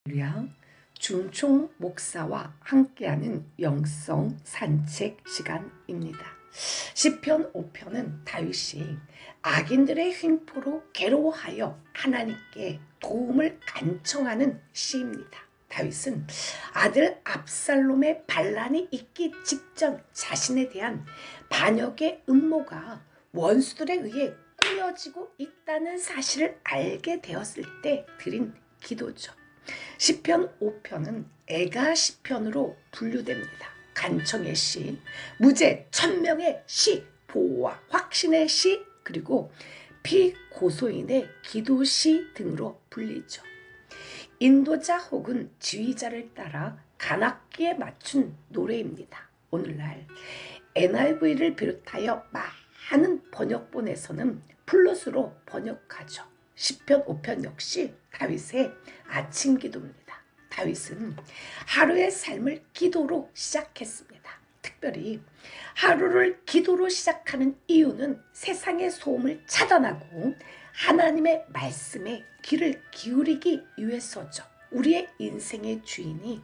할렐루야. 중총 목사와 함께하는 영성 산책 시간입니다. 시편 5편은 다윗이 악인들의 횡포로 괴로워하여 하나님께 도움을 간청하는 시입니다. 다윗은 아들 압살롬의 반란이 있기 직전 자신에 대한 반역의 음모가 원수들에 의해 꾸며지고 있다는 사실을 알게 되었을 때 드린 기도죠. 시편 5편은 애가 시편으로 분류됩니다. 간청의 시, 무죄 천명의 시, 보호와 확신의 시, 그리고 피고소인의 기도시 등으로 불리죠. 인도자 혹은 지휘자를 따라 간악기에 맞춘 노래입니다. 오늘날 NIV를 비롯하여 많은 번역본에서는 플룻으로 번역하죠. 시편 5편 역시 다윗의 아침 기도입니다. 다윗은 하루의 삶을 기도로 시작했습니다. 특별히 하루를 기도로 시작하는 이유는 세상의 소음을 차단하고 하나님의 말씀에 귀를 기울이기 위해서죠. 우리의 인생의 주인이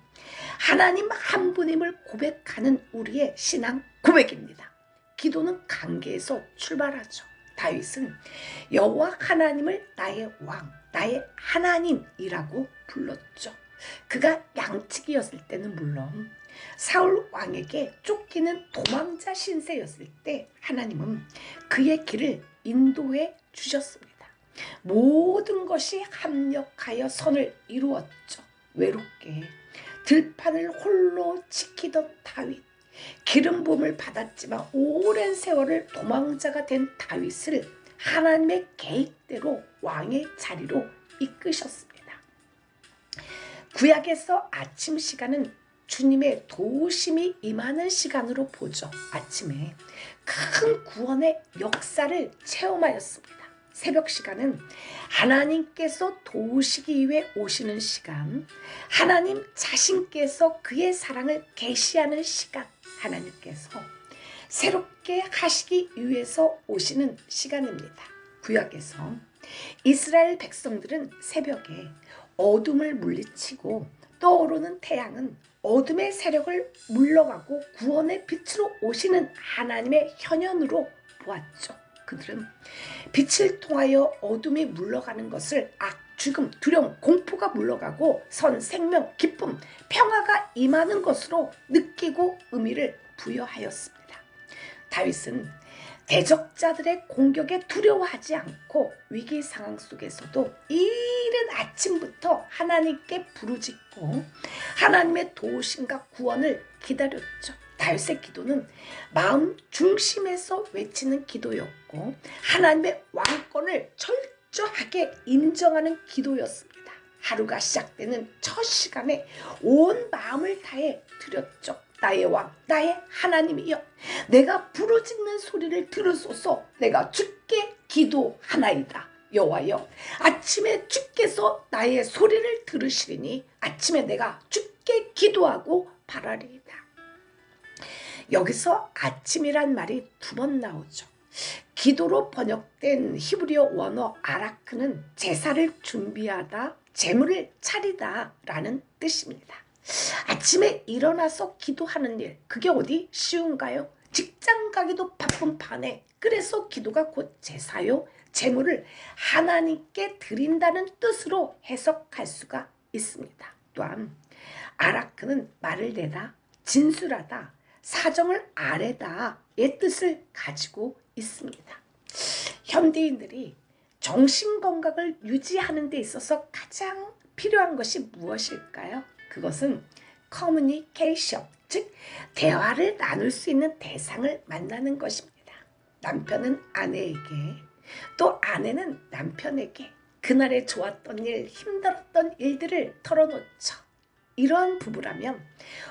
하나님 한 분임을 고백하는 우리의 신앙 고백입니다. 기도는 관계에서 출발하죠. 다윗은 여호와 하나님을 나의 왕, 나의 하나님이라고 불렀죠. 그가 양치기였을 때는 물론 사울 왕에게 쫓기는 도망자 신세였을 때 하나님은 그의 길을 인도해 주셨습니다. 모든 것이 합력하여 선을 이루었죠. 외롭게 들판을 홀로 지키던 다윗, 기름 부음을 받았지만 오랜 세월을 도망자가 된 다윗을 하나님의 계획대로 왕의 자리로 이끄셨습니다. 구약에서 아침 시간은 주님의 도우심이 임하는 시간으로 보죠. 아침에 큰 구원의 역사를 체험하였습니다. 새벽 시간은 하나님께서 도우시기 위해 오시는 시간, 하나님 자신께서 그의 사랑을 계시하는 시간, 하나님께서 새롭게 하시기 위해서 오시는 시간입니다. 구약에서 이스라엘 백성들은 새벽에 어둠을 물리치고 떠오르는 태양은 어둠의 세력을 물러가고 구원의 빛으로 오시는 하나님의 현현으로 보았죠. 그들은 빛을 통하여 어둠이 물러가는 것을 죽음, 두려움, 공포가 물러가고 선, 생명, 기쁨, 평화가 임하는 것으로 느끼고 의미를 부여하였습니다. 다윗은 대적자들의 공격에 두려워하지 않고 위기 상황 속에서도 이른 아침부터 하나님께 부르짖고 하나님의 도우심과 구원을 기다렸죠. 다윗의 기도는 마음 중심에서 외치는 기도였고 하나님의 왕권을 철저하게 인정하는 기도였습니다. 하루가 시작되는 첫 시간에 온 마음을 다해 드렸죠. 나의 왕, 나의 하나님이여, 내가 부르짖는 소리를 들으소서. 내가 주께 기도하나이다. 여호와여, 아침에 주께서 나의 소리를 들으시리니 아침에 내가 주께 기도하고 바라리이다. 여기서 아침이란 말이 2번 나오죠. 기도로 번역된 히브리어 원어 아라크는 제사를 준비하다, 제물을 차리다 라는 뜻입니다. 아침에 일어나서 기도하는 일, 그게 어디 쉬운가요? 직장 가기도 바쁜 판에 그래서 기도가 곧 제사요, 제물을 하나님께 드린다는 뜻으로 해석할 수가 있습니다. 또한 아라크는 말을 내다, 진술하다, 사정을 아뢰다의 뜻을 가지고 있습니다. 현대인들이 정신건강을 유지하는 데 있어서 가장 필요한 것이 무엇일까요? 그것은 커뮤니케이션, 즉 대화를 나눌 수 있는 대상을 만나는 것입니다. 남편은 아내에게, 또 아내는 남편에게 그날의 좋았던 일, 힘들었던 일들을 털어놓죠. 이러한 부부라면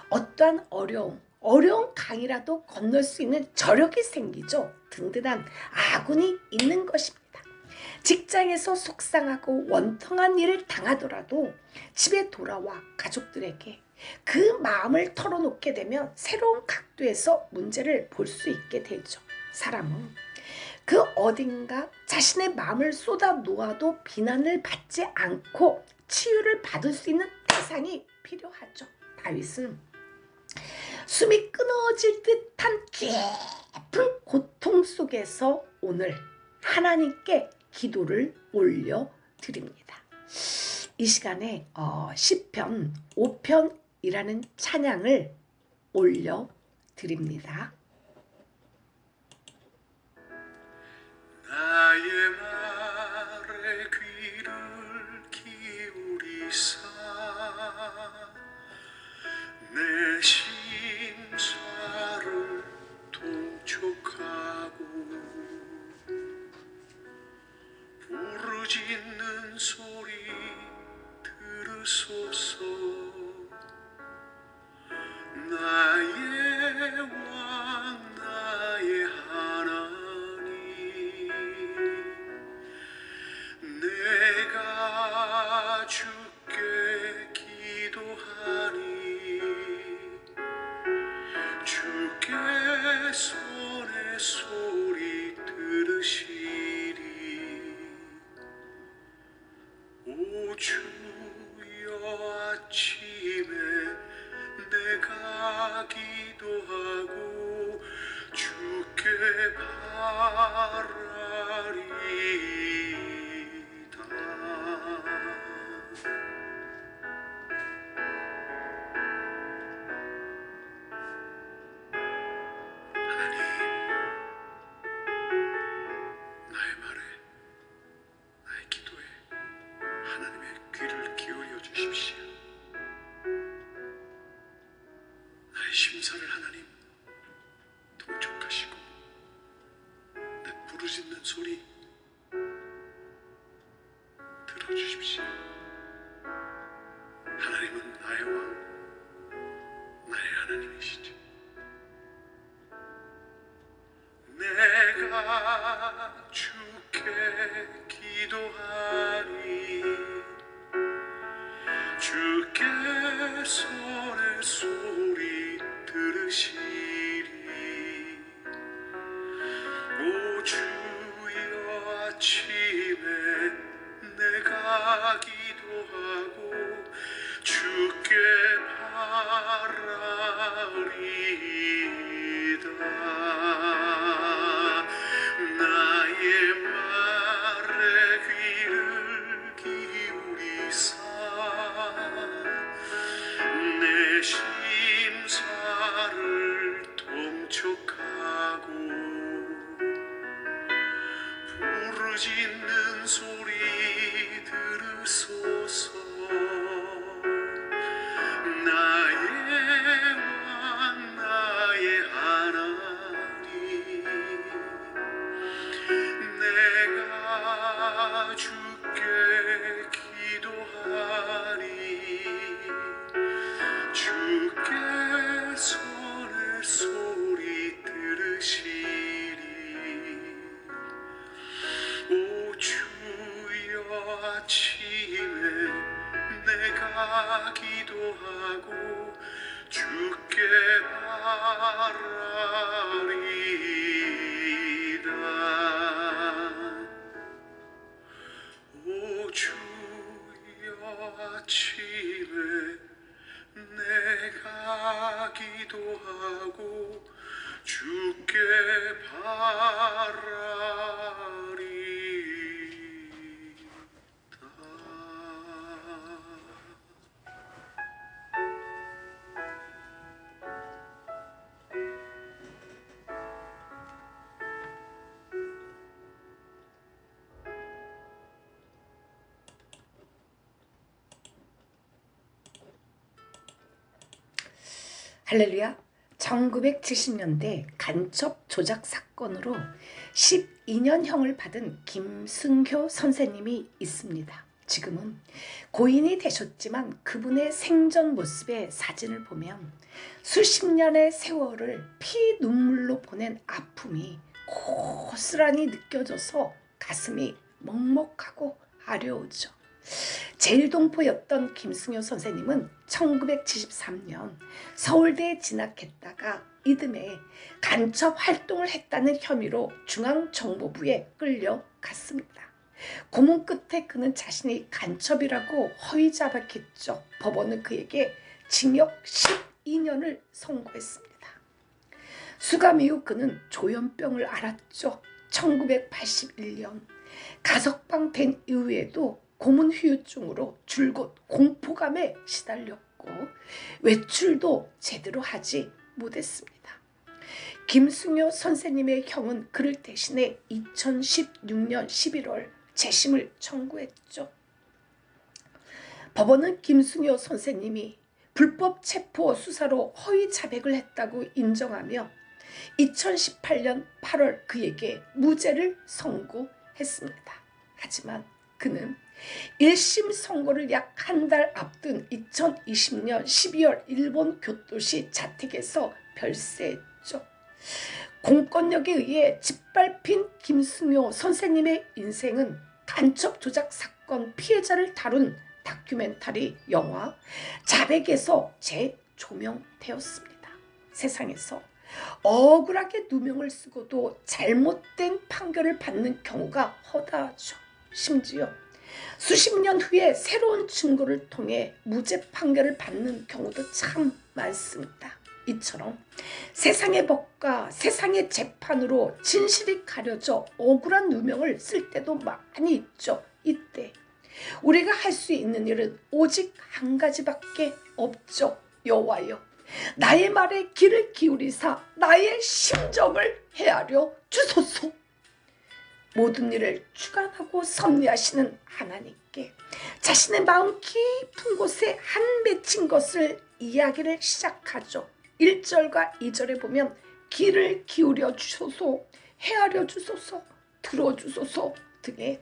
어떠한 어려운 강이라도 건널 수 있는 저력이 생기죠. 든든한 아군이 있는 것입니다. 직장에서 속상하고 원통한 일을 당하더라도 집에 돌아와 가족들에게 그 마음을 털어놓게 되면 새로운 각도에서 문제를 볼 수 있게 되죠. 사람은 그 어딘가 자신의 마음을 쏟아 놓아도 비난을 받지 않고 치유를 받을 수 있는 보상이 필요하죠. 다윗은 숨이 끊어질 듯한 깊은 고통 속에서 오늘 하나님께 기도를 올려드립니다. 이 시간에 시편 5편이라는 찬양을 올려드립니다. 나의 말에 귀를 기울이사 내 심사를 통촉하고 부르짖는 소리 들으소서. 나의 왕 나의 하나님, 내가 주께 기도하니 주께 손의 소리 들으시리. 오 주여 아침에 내가 기도하고 주께 바라리다. 하나님, 나의 말에, 나의 기도에 하나님의 귀를 기울여 주십시오. 나의 심사를 하나님 통촉하시고 내 부르짖는 소리 들어주십시오. 하나님은 나의 왕, 나의 하나님이시죠. 내가 주께 기도하니 주께 손의 소리 들으시리. 오 주여 아침에 내가 기도하고 주께 바라리다. 나의 말에 귀를 기울이사 내 심사를 통촉하고 부르짖는 소리 들으소서. 나의 왕 나의 하나님, 내가 주께 기도하니 주께 손의 소리 들으시리. 오 주여 아침에 내가 기도하고 주께 바라리다. 오 주여 아침에 내가 기도하고 주께 바라리다. 할렐루야. 1970년대 간첩 조작 사건으로 12년형을 받은 김승효 선생님이 있습니다. 지금은 고인이 되셨지만 그분의 생전 모습의 사진을 보면 수십 년의 세월을 피눈물로 보낸 아픔이 고스란히 느껴져서 가슴이 먹먹하고 아려오죠. 제일동포였던 김승효 선생님은 1973년 서울대에 진학했다가 이듬해 간첩 활동을 했다는 혐의로 중앙정보부에 끌려갔습니다. 고문 끝에 그는 자신이 간첩이라고 허위 자백했죠. 법원은 그에게 징역 12년을 선고했습니다. 수감 이후 그는 조현병을 앓았죠. 1981년 가석방 된 이후에도 고문 후유증으로 줄곧 공포감에 시달렸고 외출도 제대로 하지 못했습니다. 김승효 선생님의 형은 그를 대신해 2016년 11월 재심을 청구했죠. 법원은 김승효 선생님이 불법 체포 수사로 허위 자백을 했다고 인정하며 2018년 8월 그에게 무죄를 선고했습니다. 하지만 그는 1심 선고를 약 한 달 앞둔 2020년 12월 일본 교토시 자택에서 별세했죠. 공권력에 의해 짓밟힌 김승효 선생님의 인생은 간첩 조작 사건 피해자를 다룬 다큐멘터리 영화 자백에서 재조명되었습니다. 세상에서 억울하게 누명을 쓰고도 잘못된 판결을 받는 경우가 허다하죠. 심지어 수십 년 후에 새로운 증거를 통해 무죄 판결을 받는 경우도 참 많습니다. 이처럼 세상의 법과 세상의 재판으로 진실이 가려져 억울한 누명을 쓸 때도 많이 있죠. 이때 우리가 할 수 있는 일은 오직 한 가지밖에 없죠. 여호와여, 나의 말에 귀를 기울이사 나의 심정을 헤아려 주소서. 모든 일을 주관하고 섭리하시는 하나님께 자신의 마음 깊은 곳에 한 맺힌 것을 이야기를 시작하죠. 1절과 2절에 보면 귀를 기울여 주소서, 헤아려 주소서, 들어주소서 등의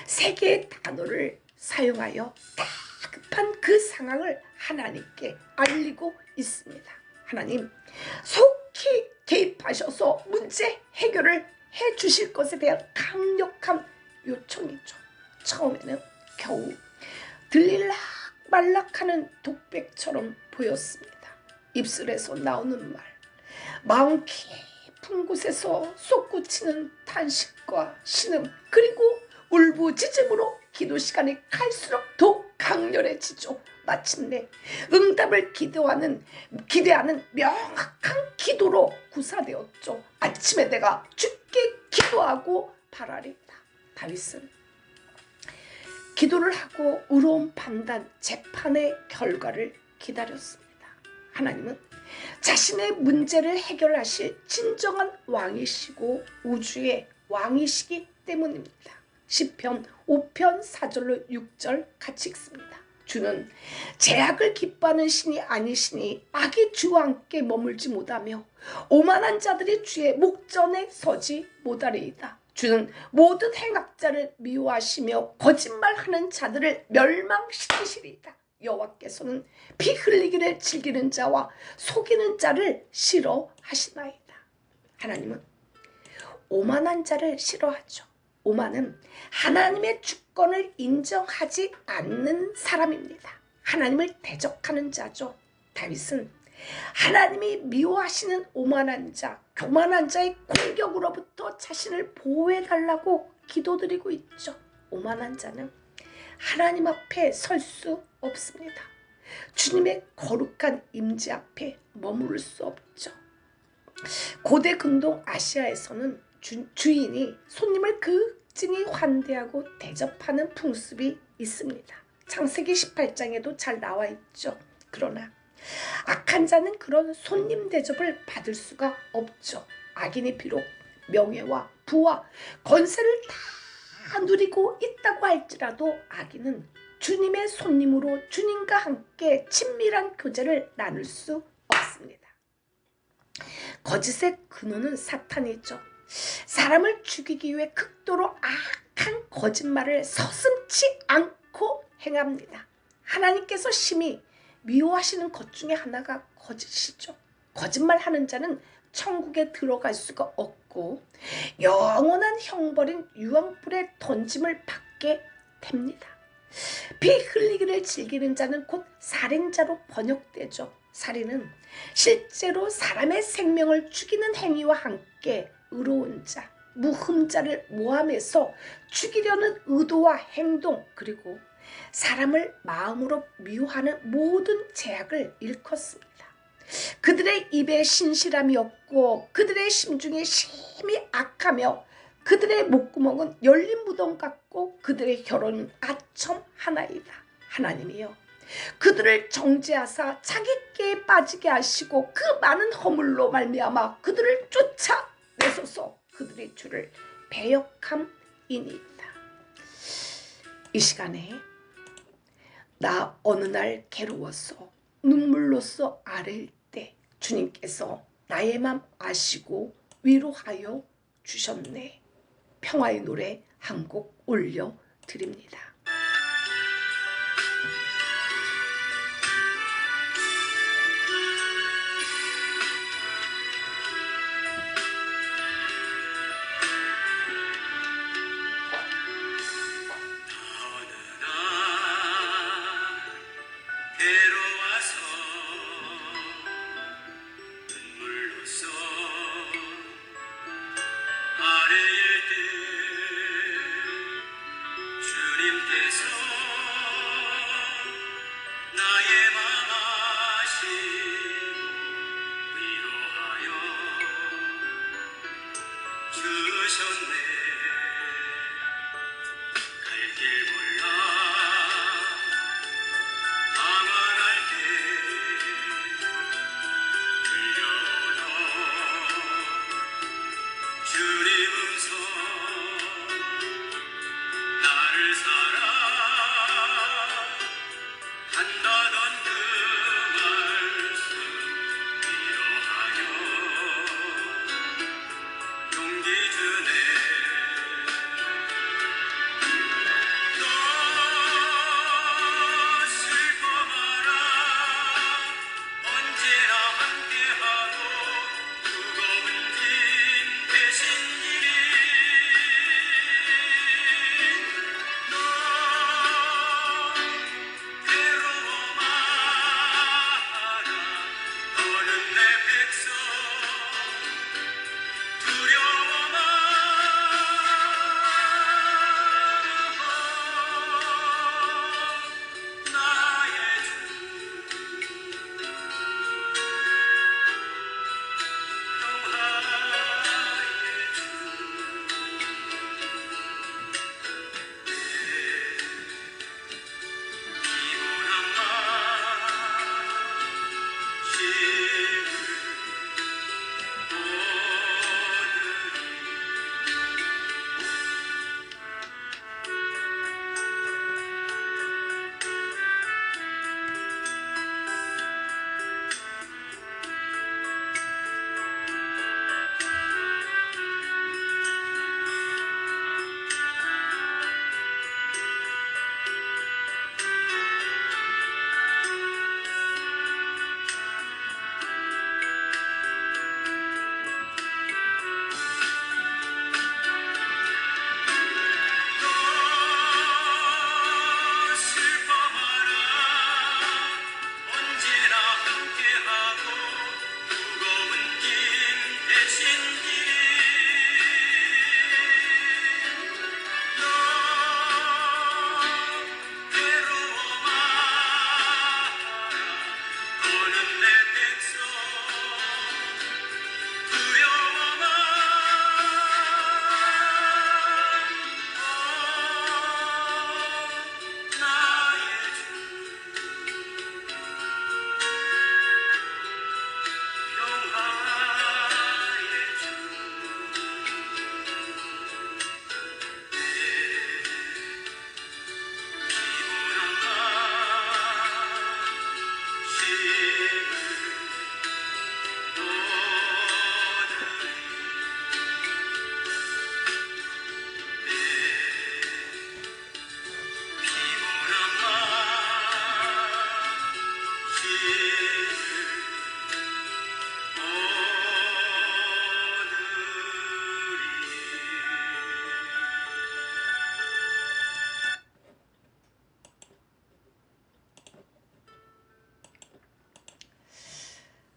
세 개의 단어를 사용하여 다급한 그 상황을 하나님께 알리고 있습니다. 하나님, 속히 개입하셔서 문제 해결을 해 주실 것에 대한 강력한 요청이죠. 처음에는 겨우 들릴락 말락하는 독백처럼 보였습니다. 입술에서 나오는 말, 마음 깊은 곳에서 솟구치는 탄식과 신음, 그리고 울부짖음으로 기도 시간이 갈수록 더욱 강렬해지죠. 마침내 응답을 기대하는 명확한 기도로 구사되었죠. 아침에 내가 주께 기도하고 바라리다. 다윗은 기도를 하고 의로운 판단, 재판의 결과를 기다렸습니다. 하나님은 자신의 문제를 해결하실 진정한 왕이시고 우주의 왕이시기 때문입니다. 시편 5편 4절로 6절 같이 읽습니다. 주는 제약을 기뻐하는 신이 아니시니 악이 주와 함께 머물지 못하며 오만한 자들이 주의 목전에 서지 못하리이다. 주는 모든 행악자를 미워하시며 거짓말하는 자들을 멸망시키시리이다. 여호와께서는 피 흘리기를 즐기는 자와 속이는 자를 싫어하시나이다. 하나님은 오만한 자를 싫어하죠. 오만은 하나님의 주권을 인정하지 않는 사람입니다. 하나님을 대적하는 자죠. 다윗은 하나님이 미워하시는 오만한 자, 교만한 자의 공격으로부터 자신을 보호해달라고 기도드리고 있죠. 오만한 자는 하나님 앞에 설 수 없습니다. 주님의 거룩한 임재 앞에 머무를 수 없죠. 고대 근동 아시아에서는 주인이 손님을 극진히 환대하고 대접하는 풍습이 있습니다. 창세기 18장에도 잘 나와 있죠. 그러나 악한 자는 그런 손님 대접을 받을 수가 없죠. 악인이 비록 명예와 부와 권세를 다 누리고 있다고 할지라도 악인은 주님의 손님으로 주님과 함께 친밀한 교제를 나눌 수 없습니다. 거짓의 근원은 사탄이죠. 사람을 죽이기 위해 극도로 악한 거짓말을 서슴지 않고 행합니다. 하나님께서 심히 미워하시는 것 중에 하나가 거짓이죠. 거짓말하는 자는 천국에 들어갈 수가 없고 영원한 형벌인 유황불에 던짐을 받게 됩니다. 피 흘리기를 즐기는 자는 곧 살인자로 번역되죠. 살인은 실제로 사람의 생명을 죽이는 행위와 함께 의로운 자, 무흠자를 모함해서 죽이려는 의도와 행동, 그리고 사람을 마음으로 미워하는 모든 죄악을 일컫습니다. 그들의 입에 신실함이 없고 그들의 심중에 심히 악하며 그들의 목구멍은 열린 무덤 같고 그들의 혀로는 아첨 하나이다. 하나님이여, 그들을 정죄하사 자기께 빠지게 하시고 그 많은 허물로 말미암아 그들을 쫓아내소서. 그들의 주를 배역함이니이다. 이 시간에 나 어느 날 괴로워서 눈물로써 아뢰일 때 주님께서 나의 맘 아시고 위로하여 주셨네. 평화의 노래 한 곡 올려드립니다.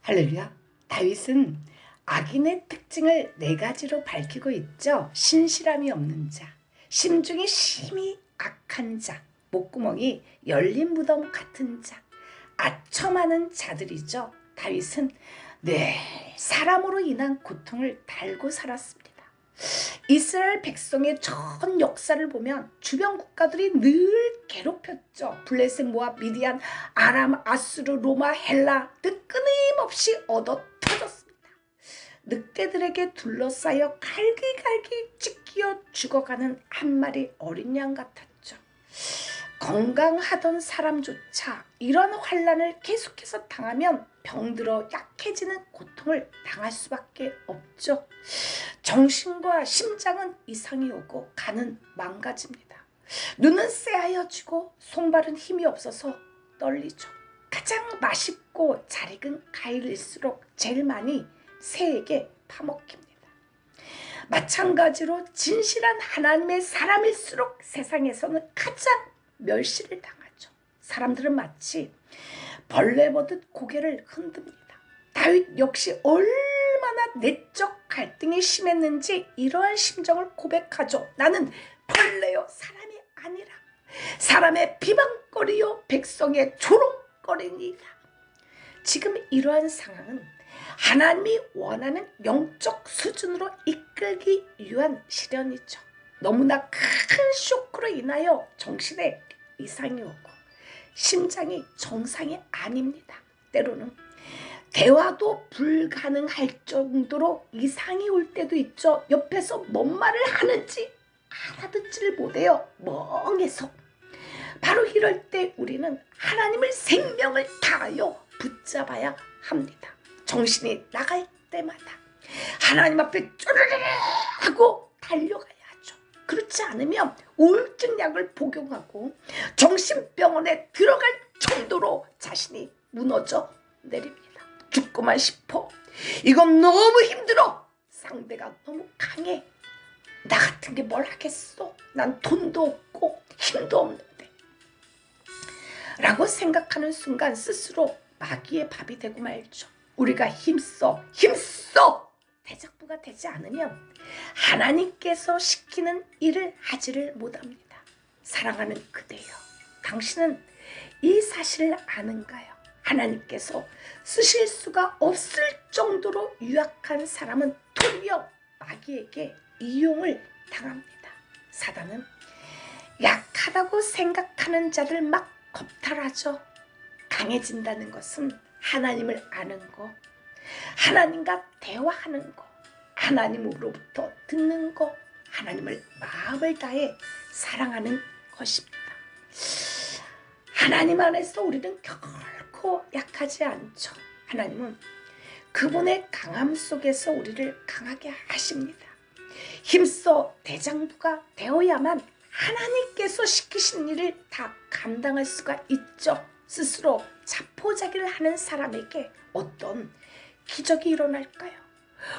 할렐루야. 다윗은 악인의 특징을 4가지로 밝히고 있죠. 신실함이 없는 자, 심중이 심히 악한 자, 목구멍이 열린 무덤 같은 자, 아첨하는 자들이죠. 다윗은 늘 사람으로 인한 고통을 달고 살았습니다. 이스라엘 백성의 전 역사를 보면 주변 국가들이 늘 괴롭혔죠. 블레셋, 모압, 미디안, 아람, 아수르, 로마, 헬라 등 끊임없이 얻어 터졌습니다. 늑대들에게 둘러싸여 갈기갈기 찢겨 죽어가는 한 마리 어린 양 같았죠. 건강하던 사람조차 이런 환난을 계속해서 당하면 병들어 약해지는 고통을 당할 수밖에 없죠. 정신과 심장은 이상이 오고 간은 망가집니다. 눈은 새하여지고 손발은 힘이 없어서 떨리죠. 가장 맛있고 잘 익은 과일일수록 제일 많이 새에게 파먹힙니다. 마찬가지로 진실한 하나님의 사람일수록 세상에서는 가장 멸시를 당하죠. 사람들은 마치 벌레 보듯 고개를 흔듭니다. 다윗 역시 얼마나 내적 갈등이 심했는지 이러한 심정을 고백하죠. 나는 벌레요 사람이 아니라 사람의 비방거리요 백성의 조롱거리니라. 지금 이러한 상황은 하나님이 원하는 영적 수준으로 이끌기 위한 시련이죠. 너무나 큰 쇼크로 인하여 정신에 이상이 오고 심장이 정상이 아닙니다. 때로는 대화도 불가능할 정도로 이상이 올 때도 있죠. 옆에서 뭔 말을 하는지 알아듣지를 못해요. 멍해서. 바로 이럴 때 우리는 하나님을 생명을 다하여 붙잡아야 합니다. 정신이 나갈 때마다 하나님 앞에 쪼르르 하고 달려가야 하죠. 그렇지 않으면 우울증 약을 복용하고 정신병원에 들어갈 정도로 자신이 무너져 내립니다. 죽고만 싶어. 이건 너무 힘들어. 상대가 너무 강해. 나 같은 게 뭘 하겠어. 난 돈도 없고 힘도 없는데 라고 생각하는 순간 스스로 마귀의 밥이 되고 말죠. 우리가 힘써 대적부가 되지 않으면 하나님께서 시키는 일을 하지를 못합니다. 사랑하는 그대여, 당신은 이 사실을 아는가요? 하나님께서 쓰실 수가 없을 정도로 유약한 사람은 도리어 마귀에게 이용을 당합니다. 사단은 약하다고 생각하는 자를 막 겁탈하죠. 강해진다는 것은 하나님을 아는 거, 하나님과 대화하는 거, 하나님으로부터 듣는 거, 하나님을 마음을 다해 사랑하는 것입니다. 하나님 안에서 우리는 결코 약하지 않죠. 하나님은 그분의 강함 속에서 우리를 강하게 하십니다. 힘써 대장부가 되어야만 하나님께서 시키신 일을 다 감당할 수가 있죠. 스스로 자포자기를 하는 사람에게 어떤 기적이 일어날까요?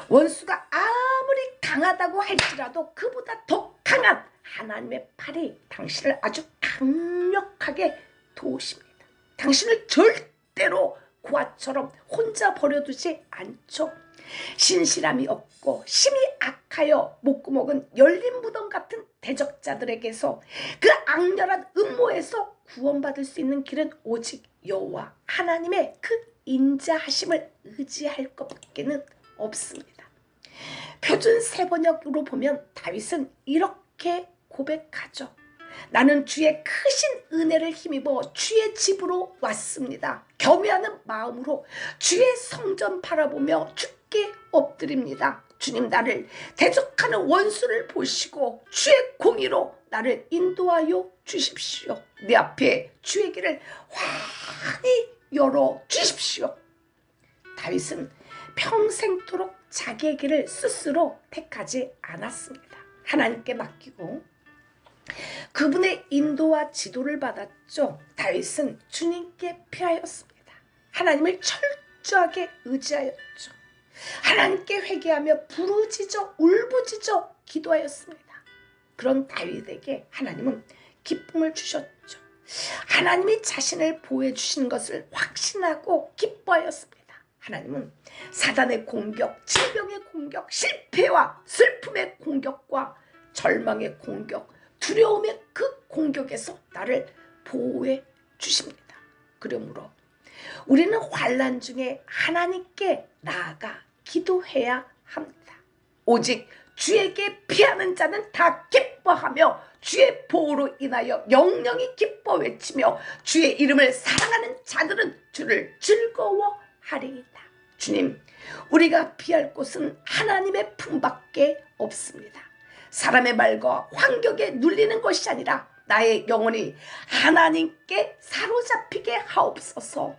원수가 아무리 강하다고 할지라도 그보다 더 강한 하나님의 팔이 당신을 아주 강력하게 도우십니다. 당신을 절대로 고아처럼 혼자 버려두지 않죠. 신실함이 없고 심히 악하여 목구멍은 열린 무덤 같은 대적자들에게서 그 악렬한 음모에서 구원받을 수 있는 길은 오직 여호와 하나님의 그 인자하심을 의지할 것밖에는 없습니다. 표준 세번역으로 보면 다윗은 이렇게 고백하죠. 나는 주의 크신 은혜를 힘입어 주의 집으로 왔습니다. 겸해하는 마음으로 주의 성전 바라보며 주께 엎드립니다. 주님, 나를 대적하는 원수를 보시고 주의 공의로 나를 인도하여 주십시오. 내 앞에 주의 길을 환히 열어 주십시오. 다윗은 평생토록 자기의 길을 스스로 택하지 않았습니다. 하나님께 맡기고 그분의 인도와 지도를 받았죠. 다윗은 주님께 피하였습니다. 하나님을 철저하게 의지하였죠. 하나님께 회개하며 부르짖어 울부짖어 기도하였습니다. 그런 다윗에게 하나님은 기쁨을 주셨죠. 하나님이 자신을 보호해 주신 것을 확신하고 기뻐하였습니다. 하나님은 사단의 공격, 질병의 공격, 실패와 슬픔의 공격과 절망의 공격, 두려움의 그 공격에서 나를 보호해 주십니다. 그러므로 우리는 환난 중에 하나님께 나아가 기도해야 합니다. 오직 주에게 피하는 자는 다 기뻐하며 주의 보호로 인하여 영영이 기뻐 외치며 주의 이름을 사랑하는 자들은 주를 즐거워하리이다. 주님, 우리가 피할 곳은 하나님의 품밖에 없습니다. 사람의 말과 환경에 눌리는 것이 아니라 나의 영혼이 하나님께 사로잡히게 하옵소서.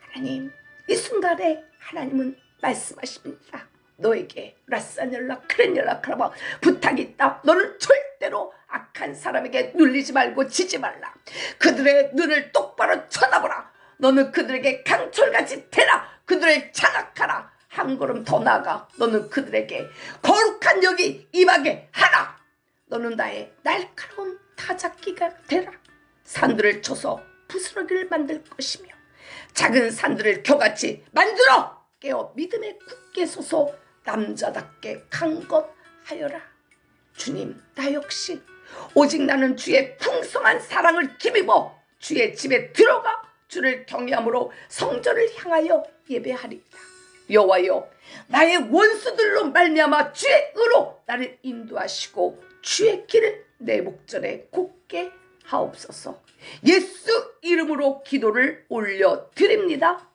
하나님, 이 순간에 하나님은 말씀하십니다. 너에게 라사넬라 크레넬라 크라바 부탁이 있다. 너는 절대로 악한 사람에게 눌리지 말고 지지 말라. 그들의 눈을 똑바로 쳐다보라. 너는 그들에게 강철같이 되라. 그들을 장악하라. 한 걸음 더 나아가 너는 그들에게 거룩한 영이 임하게 하라. 너는 나의 날카로운 타작기가 되라. 산들을 쳐서 부스러기를 만들 것이며 작은 산들을 겨같이 만들어 깨어 믿음에 굳게 서서 남자답게 강건하여라. 주님, 나 역시 오직 나는 주의 풍성한 사랑을 힘입어 주의 집에 들어가 주를 경외함으로 성전을 향하여 예배하리이다. 여호와여, 나의 원수들로 말미암아 주의 의로 나를 인도하시고 주의 길을 내 목전에 굳게 하옵소서. 예수 이름으로 기도를 올려드립니다.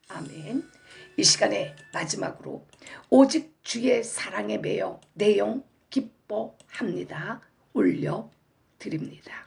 아멘. 이 시간에 마지막으로 오직 주의 사랑에 매여 내 영 기뻐합니다. 올려드립니다.